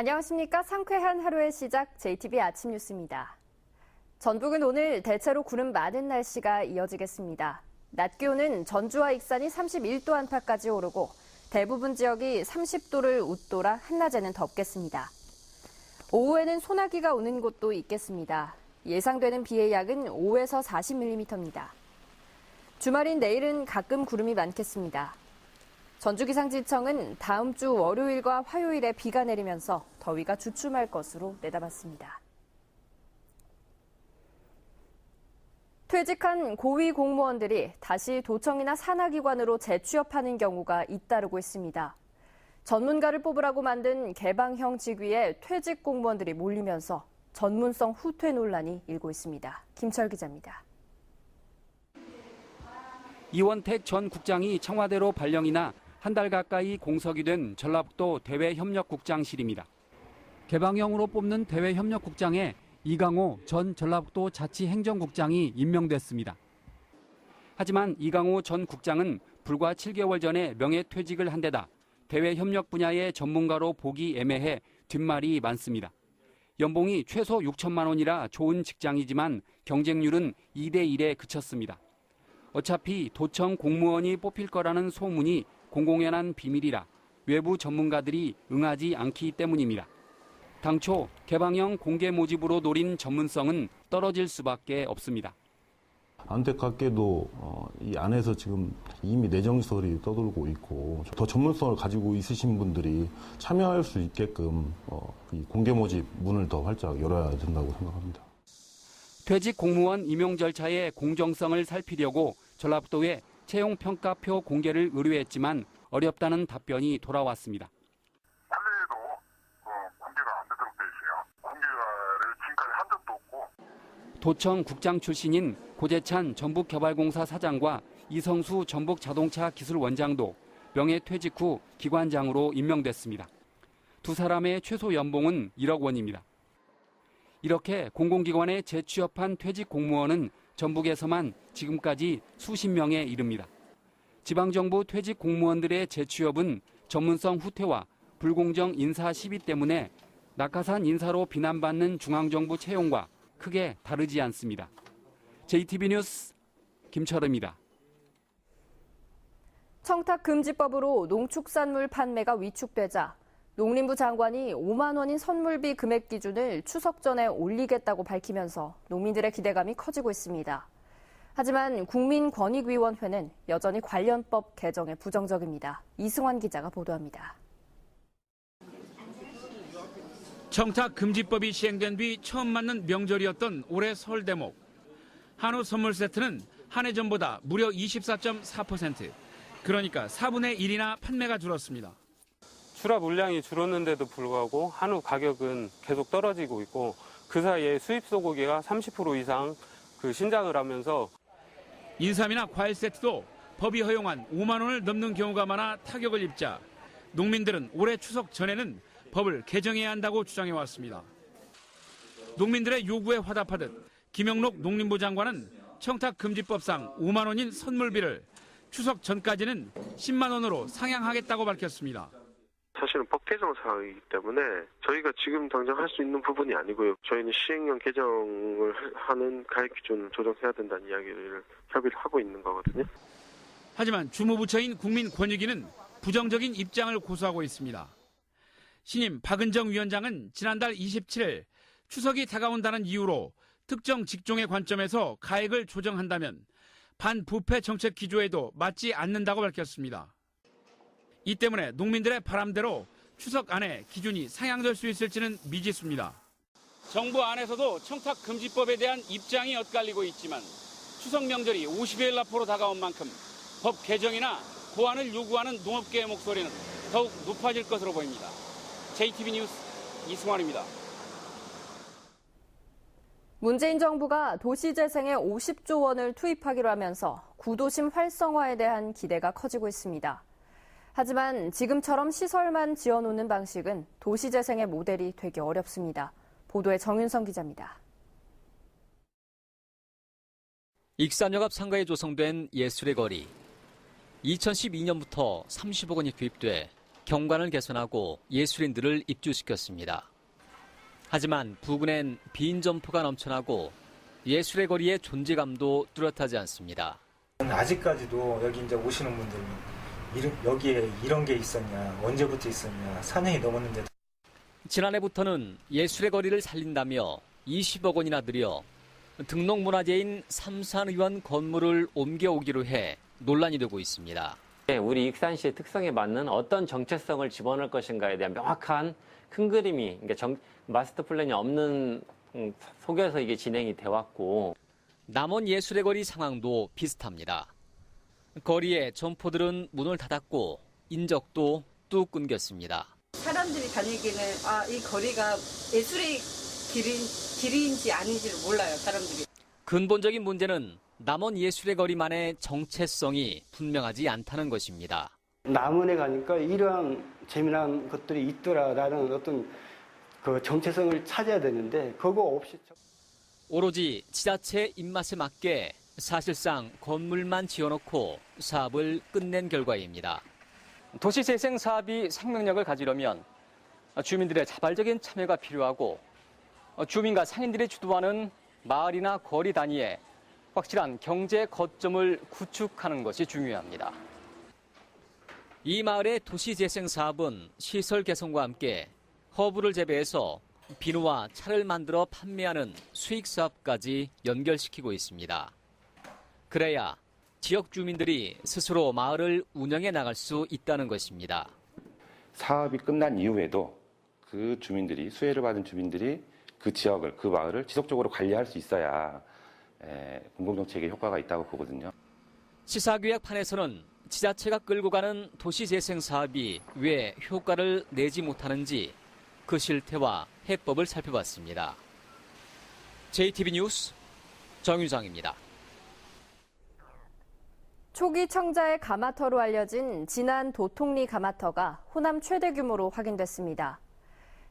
안녕하십니까. 상쾌한 하루의 시작 JTB 아침 뉴스입니다. 전북은 오늘 대체로 구름 많은 날씨가 이어지겠습니다. 낮 기온은 전주와 익산이 31도 안팎까지 오르고 대부분 지역이 30도를 웃돌아 한낮에는 덥겠습니다. 오후에는 소나기가 오는 곳도 있겠습니다. 예상되는 비의 양은 5에서 40mm입니다. 주말인 내일은 가끔 구름이 많겠습니다. 전주기상지청은 다음 주 월요일과 화요일에 비가 내리면서 더위가 주춤할 것으로 내다봤습니다. 퇴직한 고위 공무원들이 다시 도청이나 산하기관으로 재취업하는 경우가 잇따르고 있습니다. 전문가를 뽑으라고 만든 개방형 직위에 퇴직 공무원들이 몰리면서 전문성 후퇴 논란이 일고 있습니다. 김철 기자입니다. 이원택 전 국장이 청와대로 발령이나 한 달 가까이 공석이 된 전라북도 대외협력국장실입니다. 개방형으로 뽑는 대외협력국장에 이강호 전 전라북도 자치행정국장이 임명됐습니다. 하지만 이강호 전 국장은 불과 7개월 전에 명예퇴직을 한 데다 대외협력 분야의 전문가로 보기 애매해 뒷말이 많습니다. 연봉이 최소 6천만 원이라 좋은 직장이지만 경쟁률은 2대 1에 그쳤습니다. 어차피 도청 공무원이 뽑힐 거라는 소문이 공공연한 비밀이라 외부 전문가들이 응하지 않기 때문입니다. 당초 개방형 공개 모집으로 노린 전문성은 떨어질 수밖에 없습니다. 안타깝게도 이 안에서 지금 이미 내정설이 떠돌고 있고 더 전문성을 가지고 있으신 분들이 참여할 수 있게끔 이 공개 모집 문을 더 활짝 열어야 된다고 생각합니다. 퇴직 공무원 임용 절차의 공정성을 살피려고 전라북도에 채용평가표 공개를 의뢰했지만 어렵다는 답변이 돌아왔습니다. 판례에도 공개가 안 되도록 돼 있어요. 공개를 지금까지 한 적도 없고. 도청 국장 출신인 고재찬 전북개발공사 사장과 이성수 전북자동차기술원장도 명예퇴직 후 기관장으로 임명됐습니다. 두 사람의 최소 연봉은 1억 원입니다. 이렇게 공공기관에 재취업한 퇴직 공무원은 전북에서만 지금까지 수십 명에 이릅니다. 지방정부 퇴직 공무원들의 재취업은 전문성 후퇴와 불공정 인사 시비 때문에 낙하산 인사로 비난받는 중앙정부 채용과 크게 다르지 않습니다. JTB 뉴스 김철음입니다. 청탁금지법으로 농축산물 판매가 위축되자 농림부 장관이 5만 원인 선물비 금액 기준을 추석 전에 올리겠다고 밝히면서 농민들의 기대감이 커지고 있습니다. 하지만 국민권익위원회는 여전히 관련법 개정에 부정적입니다. 이승환 기자가 보도합니다. 청탁금지법이 시행된 뒤 처음 맞는 명절이었던 올해 설 대목. 한우 선물 세트는 한 해 전보다 무려 24.4%, 그러니까 4분의 1이나 판매가 줄었습니다. 출하 물량이 줄었는데도 불구하고 한우 가격은 계속 떨어지고 있고 그 사이에 수입 소고기가 30% 이상 신장을 하면서 인삼이나 과일 세트도 법이 허용한 5만 원을 넘는 경우가 많아 타격을 입자 농민들은 올해 추석 전에는 법을 개정해야 한다고 주장해왔습니다. 농민들의 요구에 화답하듯 김영록 농림부 장관은 청탁금지법상 5만 원인 선물비를 추석 전까지는 10만 원으로 상향하겠다고 밝혔습니다. 사실은 법 개정 사항이기 때문에 저희가 지금 당장 할 수 있는 부분이 아니고요. 저희는 시행령 개정을 하는 가액 기준을 조정해야 된다는 이야기를 협의를 하고 있는 거거든요. 하지만 주무부처인 국민권익위는 부정적인 입장을 고수하고 있습니다. 신임 박은정 위원장은 지난달 27일 추석이 다가온다는 이유로 특정 직종의 관점에서 가액을 조정한다면 반부패 정책 기조에도 맞지 않는다고 밝혔습니다. 이 때문에 농민들의 바람대로 추석 안에 기준이 상향될 수 있을지는 미지수입니다. 정부 안에서도 청탁금지법에 대한 입장이 엇갈리고 있지만 추석 명절이 50여일 앞으로 다가온 만큼 법 개정이나 보완을 요구하는 농업계의 목소리는 더욱 높아질 것으로 보입니다. JTB 뉴스 이승환입니다. 문재인 정부가 도시재생에 50조 원을 투입하기로 하면서 구도심 활성화에 대한 기대가 커지고 있습니다. 하지만 지금처럼 시설만 지어놓는 방식은 도시재생의 모델이 되기 어렵습니다. 보도에 정윤성 기자입니다. 익산역 앞 상가에 조성된 예술의 거리. 2012년부터 30억 원이 투입돼 경관을 개선하고 예술인들을 입주시켰습니다. 하지만 부근엔 빈 점포가 넘쳐나고 예술의 거리의 존재감도 뚜렷하지 않습니다. 아직까지도 여기 이제 오시는 분들은 여기에 이런 게 있었냐, 언제부터 있었냐, 4년이 넘었는데. 지난해부터는 예술의 거리를 살린다며 20억 원이나 들여 등록문화재인 삼산의원 건물을 옮겨오기로 해 논란이 되고 있습니다. 우리 익산시의 특성에 맞는 어떤 정체성을 집어넣을 것인가에 대한 명확한 큰 그림이, 그러니까 마스터 플랜이 없는 속에서 이게 진행이 돼 왔고. 남원 예술의 거리 상황도 비슷합니다. 거리의 점포들은 문을 닫았고 인적도 뚝 끊겼습니다. 사람들이 다니기는 이 거리가 예술의 길인지 아닌지를 몰라요, 사람들이. 근본적인 문제는 남원 예술의 거리만의 정체성이 분명하지 않다는 것입니다. 남원에 가니까 이러한 재미난 것들이 있더라라는 어떤 그 정체성을 찾아야 되는데 그거 없이 오로지 지자체 입맛에 맞게 사실상 건물만 지어놓고 사업을 끝낸 결과입니다. 도시재생 사업이 생명력을 가지려면 주민들의 자발적인 참여가 필요하고 주민과 상인들이 주도하는 마을이나 거리 단위에 확실한 경제 거점을 구축하는 것이 중요합니다. 이 마을의 도시재생 사업은 시설 개선과 함께 허브를 재배해서 비누와 차를 만들어 판매하는 수익 사업까지 연결시키고 있습니다. 그래야 지역 주민들이 스스로 마을을 운영해 나갈 수 있다는 것입니다. 사업이 끝난 이후에도 그 주민들이, 수혜를 받은 주민들이 그 지역을, 그 마을을 지속적으로 관리할 수 있어야 공공정책에 효과가 있다고 보거든요. 시사교약판에서는 지자체가 끌고 가는 도시재생 사업이 왜 효과를 내지 못하는지 그 실태와 해법을 살펴봤습니다. JTB 뉴스 정유정입니다. 초기 청자의 가마터로 알려진 진안 도통리 가마터가 호남 최대 규모로 확인됐습니다.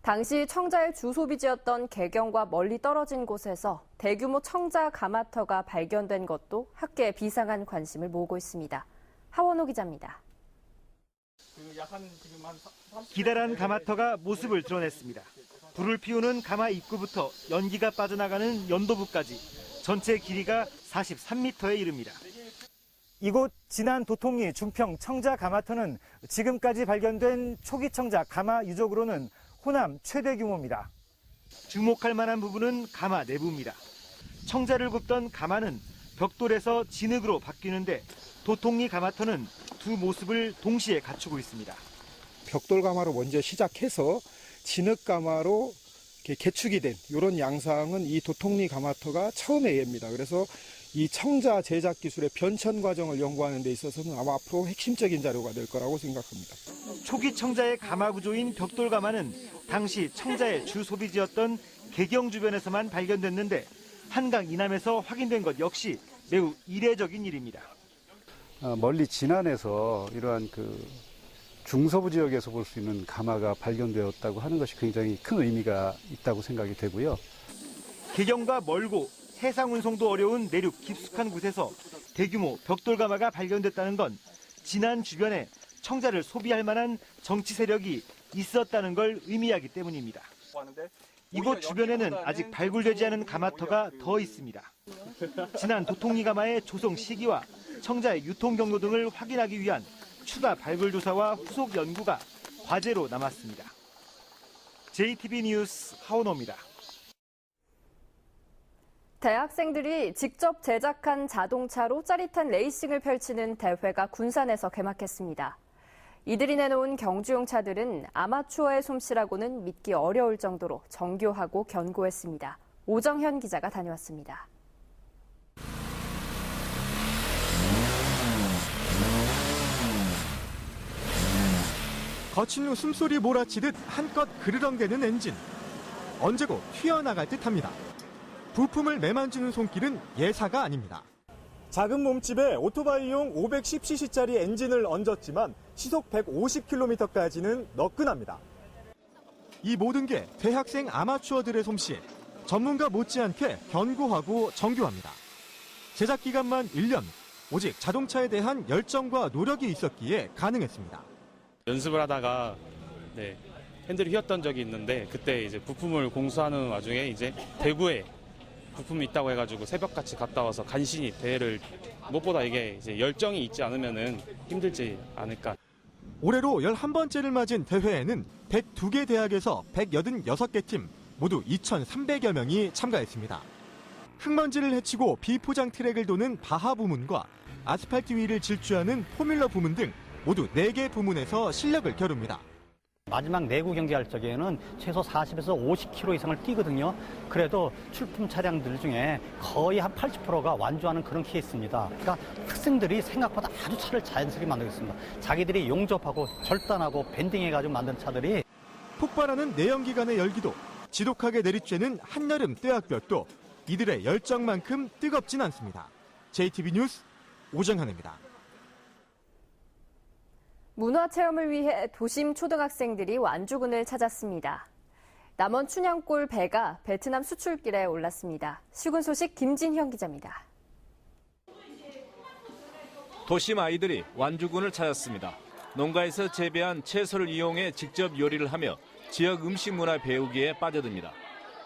당시 청자의 주소비지였던 개경과 멀리 떨어진 곳에서 대규모 청자 가마터가 발견된 것도 학계에 비상한 관심을 모으고 있습니다. 하원호 기자입니다. 기다란 가마터가 모습을 드러냈습니다. 불을 피우는 가마 입구부터 연기가 빠져나가는 연도부까지 전체 길이가 43m에 이릅니다. 이곳 진안 도통리 중평 청자 가마터는 지금까지 발견된 초기 청자 가마 유적으로는 호남 최대 규모입니다. 주목할 만한 부분은 가마 내부입니다. 청자를 굽던 가마는 벽돌에서 진흙으로 바뀌는데 도통리 가마터는 두 모습을 동시에 갖추고 있습니다. 벽돌 가마로 먼저 시작해서 진흙 가마로 개축이 된 이런 양상은 이 도통리 가마터가 처음의 예입니다. 그래서 이 청자 제작 기술의 변천 과정을 연구하는 데 있어서는 아마 앞으로 핵심적인 자료가 될 거라고 생각합니다. 초기 청자의 가마 구조인 벽돌 가마는 당시 청자의 주 소비지였던 개경 주변에서만 발견됐는데 한강 이남에서 확인된 것 역시 매우 이례적인 일입니다. 멀리 진안에서 이러한 중서부 지역에서 볼 수 있는 가마가 발견되었다고 하는 것이 굉장히 큰 의미가 있다고 생각이 되고요. 개경과 멀고 해상 운송도 어려운 내륙 깊숙한 곳에서 대규모 벽돌 가마가 발견됐다는 건 진안 주변에 청자를 소비할 만한 정치 세력이 있었다는 걸 의미하기 때문입니다. 이곳 주변에는 아직 발굴되지 않은 가마터가 더 있습니다. 진안 도통리 가마의 조성 시기와 청자의 유통 경로 등을 확인하기 위한 추가 발굴 조사와 후속 연구가 과제로 남았습니다. JTB 뉴스 하원호입니다. 대학생들이 직접 제작한 자동차로 짜릿한 레이싱을 펼치는 대회가 군산에서 개막했습니다. 이들이 내놓은 경주용 차들은 아마추어의 솜씨라고는 믿기 어려울 정도로 정교하고 견고했습니다. 오정현 기자가 다녀왔습니다. 거친 후 숨소리 몰아치듯 한껏 그르렁대는 엔진. 언제고 튀어나갈 듯합니다. 부품을 매만지는 손길은 예사가 아닙니다. 작은 몸집에 오토바이용 510cc짜리 엔진을 얹었지만 시속 150km까지는 너끈합니다. 이 모든 게 대학생 아마추어들의 솜씨. 전문가 못지않게 견고하고 정교합니다. 제작 기간만 1년. 오직 자동차에 대한 열정과 노력이 있었기에 가능했습니다. 연습을 하다가 핸들이 휘었던 적이 있는데 그때 이제 부품을 공수하는 와중에 이제 대구에 부품이 있다고 해가지고 새벽같이 갔다 와서 간신히 대회를 무엇보다 이게 이제 열정이 있지 않으면은 힘들지 않을까. 올해로 11번째를 맞은 대회에는 102개 대학에서 186개 팀 모두 2,300여 명이 참가했습니다. 흙먼지를 헤치고 비포장 트랙을 도는 바하 부문과 아스팔트 위를 질주하는 포뮬러 부문 등 모두 4개 부문에서 실력을 겨룹니다. 마지막 내구 경기할 적에는 최소 40에서 50km 이상을 뛰거든요. 그래도 출품 차량들 중에 거의 한 80%가 완주하는 그런 케이스입니다. 그러니까 학생들이 생각보다 아주 차를 자연스럽게 만들고 있습니다. 자기들이 용접하고 절단하고 밴딩해가지고 만든 차들이 폭발하는 내연기관의 열기도 지독하게 내리쬐는 한여름 떼약볕도 이들의 열정만큼 뜨겁진 않습니다. JTB 뉴스 오정현입니다. 문화체험을 위해 도심 초등학생들이 완주군을 찾았습니다. 남원 춘향골 배가 베트남 수출길에 올랐습니다. 시군 소식 김진형 기자입니다. 도심 아이들이 완주군을 찾았습니다. 농가에서 재배한 채소를 이용해 직접 요리를 하며 지역 음식 문화 배우기에 빠져듭니다.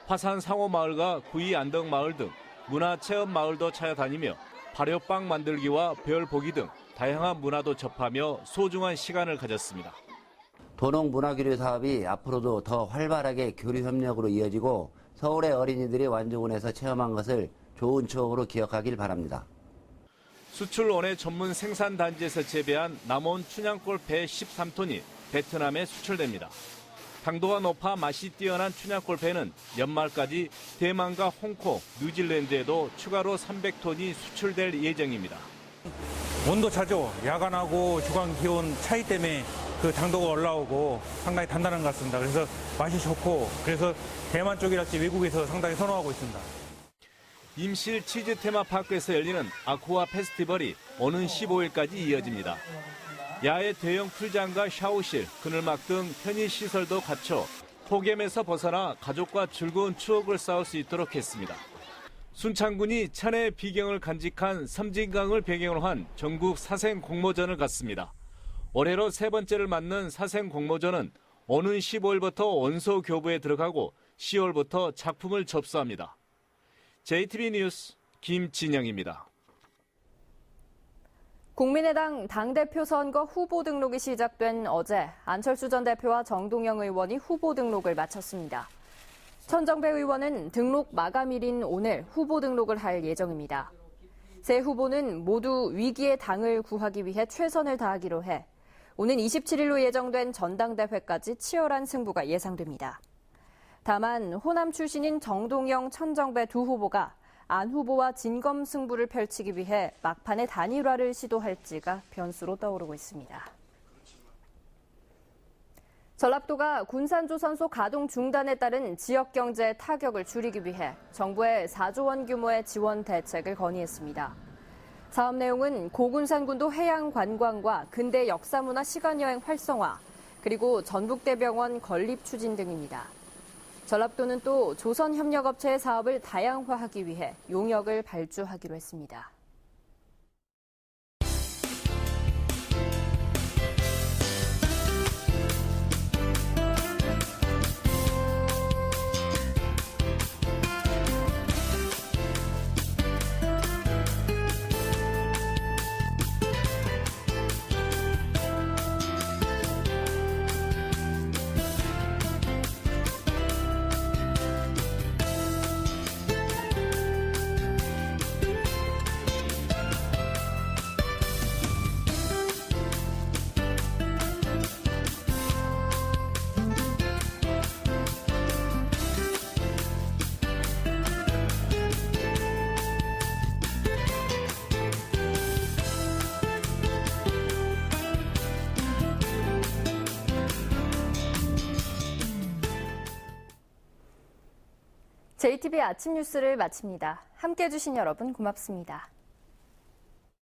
화산 상호마을과 구이 안덕마을 등 문화체험 마을도 찾아다니며 발효빵 만들기와 별 보기 등 다양한 문화도 접하며 소중한 시간을 가졌습니다. 도농문화교류 사업이 앞으로도 더 활발하게 교류 협력으로 이어지고 서울의 어린이들이 완주군에서 체험한 것을 좋은 추억으로 기억하길 바랍니다. 수출 원예 전문 생산단지에서 재배한 남원 춘향골 배 13톤이 베트남에 수출됩니다. 당도가 높아 맛이 뛰어난 춘향골 배는 연말까지 대만과 홍콩, 뉴질랜드에도 추가로 300톤이 수출될 예정입니다. 온도 차죠. 야간하고 주간 기온 차이 때문에 그 당도가 올라오고 상당히 단단한 것 같습니다. 그래서 맛이 좋고 그래서 대만 쪽이랄지 외국에서 상당히 선호하고 있습니다. 임실 치즈 테마파크에서 열리는 아쿠아 페스티벌이 오는 15일까지 이어집니다. 야외 대형 풀장과 샤워실, 그늘막 등 편의시설도 갖춰 폭염에서 벗어나 가족과 즐거운 추억을 쌓을 수 있도록 했습니다. 순창군이 천혜의 비경을 간직한 섬진강을 배경으로 한 전국 사생 공모전을 갖습니다. 올해로 3번째를 맞는 사생 공모전은 오는 15일부터 원소 교부에 들어가고 10월부터 작품을 접수합니다. JTB 뉴스 김진영입니다. 국민의당 당대표 선거 후보 등록이 시작된 어제 안철수 전 대표와 정동영 의원이 후보 등록을 마쳤습니다. 천정배 의원은 등록 마감일인 오늘 후보 등록을 할 예정입니다. 세 후보는 모두 위기의 당을 구하기 위해 최선을 다하기로 해 오는 27일로 예정된 전당대회까지 치열한 승부가 예상됩니다. 다만 호남 출신인 정동영, 천정배 두 후보가 안 후보와 진검 승부를 펼치기 위해 막판에 단일화를 시도할지가 변수로 떠오르고 있습니다. 전라도가 군산조선소 가동 중단에 따른 지역 경제 타격을 줄이기 위해 정부에 4조 원 규모의 지원 대책을 건의했습니다. 사업 내용은 고군산군도 해양 관광과 근대 역사문화 시간여행 활성화, 그리고 전북대병원 건립 추진 등입니다. 전라도는 또 조선협력업체의 사업을 다양화하기 위해 용역을 발주하기로 했습니다. JTB 아침 뉴스를 마칩니다. 함께해 주신 여러분 고맙습니다.